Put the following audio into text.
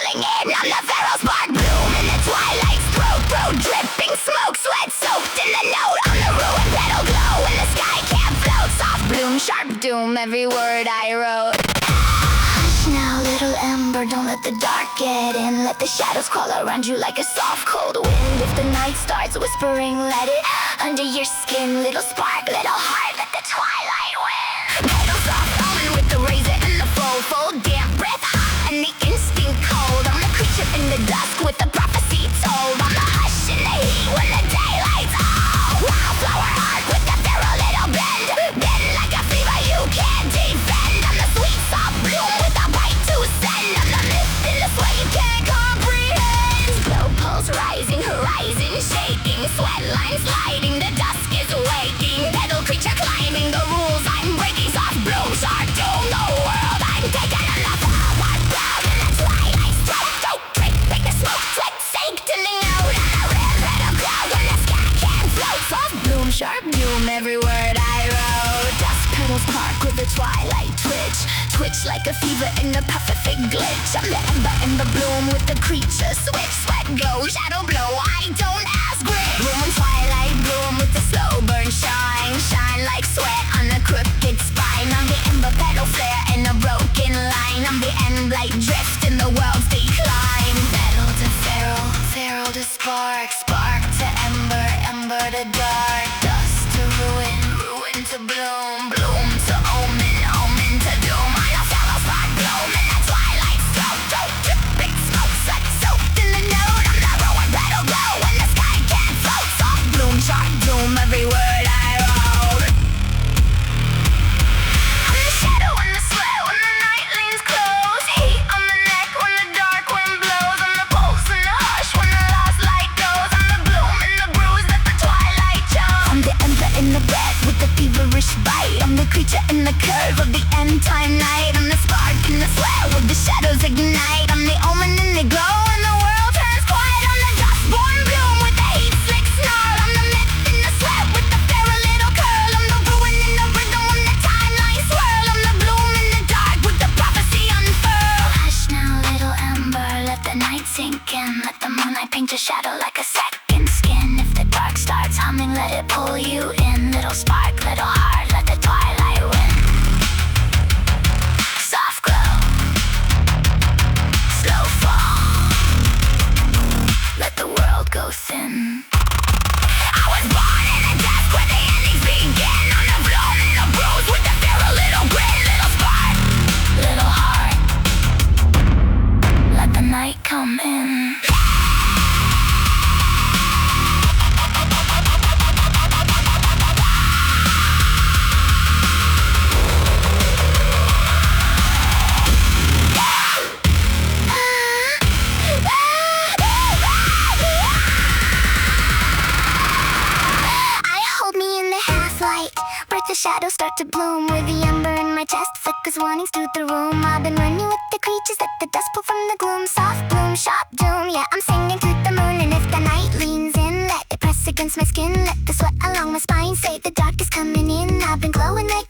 falling in on the feral spark. Bloom in the twilight's through dripping smoke. Sweat soaked in the note on the ruined petal glow. And the sky can't float. Soft bloom, sharp doom, every word I wrote. Hush now, little ember, don't let the dark get in. Let the shadows crawl around you like a soft cold wind. If the night starts whispering, let it under your skin. Little spark, little heart, let the twilight win. Petal soft omen with the razor and the fold damp breath hot and the instinct cold. I'm the creature in the dusk with the prophecy told. I'm the hush in the heat when the daylight's on. Wildflower heart with the feral little bend. Bend like a fever you can't defend. I'm the sweet soft bloom with a bite to send. I'm the myth in the sway you can't comprehend. Slow pulse rising, horizon shaking. Sweat lines sliding, the dusk is waking. Petal creature climbing, the rules I'm breaking. Soft bloom, sharp doom, the world I'm taking. I'm the forward brown in the twilight's throat. Drink the smoke, sweat soaked in the note. I'm the red petal cloud when the sky can't float. Soft bloom, sharp doom, every word I wrote. Dust petals spark with the twilight twitch. Twitch like a fever in a perfect glitch. I'm the ember in the bloom with the creature switch. Sweat go, shadow blow, I don't ask grit. Bloom twilight bloom with the slow burn shine. Shine like sweat on a crooked spine. I'm the ember petal flare in a broken line. I'm the end light drift in the world's decline. Petal to feral, feral to spark. Spark to ember, ember to dark. Dust to ruin, ruin to bloom. Bloom to omen, omen to doom. I'm a fellow spark bloom in the twilight's throat. Dripping smoke, sweat soaked in the note. I'm the ruined petal glow when the sky can't float. Soft bloom, sharp doom, every word I wrote. I'm the shadow in the sweat when the night leans close. Heat on the neck when the dark wind blows. I'm the pulse in the hush when the last light goes. I'm the bloom in the bruise that the twilight chose. I'm the ember in the breath with the feverish bite. I'm the creature in the curve of the end time night. I'm the spark in the sweat with the shadows ignite. I'm the omen in the glow when the world turns quiet. I'm the dust-born bloom with the heat slick snarl. I'm the myth in the sweat with the feral little curl. I'm the ruin in the rhythm when the timeline swirl. I'm the bloom in the dark with the prophecy unfurl. Hush now, little ember, let the night sink in. Let the moonlight paint your shadow like a second skin. If the dark starts humming, let it pull you in. Little spark, little heart, let the twilight win. Soft glow, slow fall, let the world go thin. I was born in a death where the endings begin. On the bloom and the bruise with the feral little grin. Little spark, little heart, let the night come in. The shadows start to bloom with the ember in my chest flickers warnings through the room. I've been running with the creatures that the dust pull from the gloom. Soft bloom, sharp doom, yeah, I'm singing to the moon. And if the night leans in, let it press against my skin. Let the sweat along my spine say the dark is coming in. I've been glowing like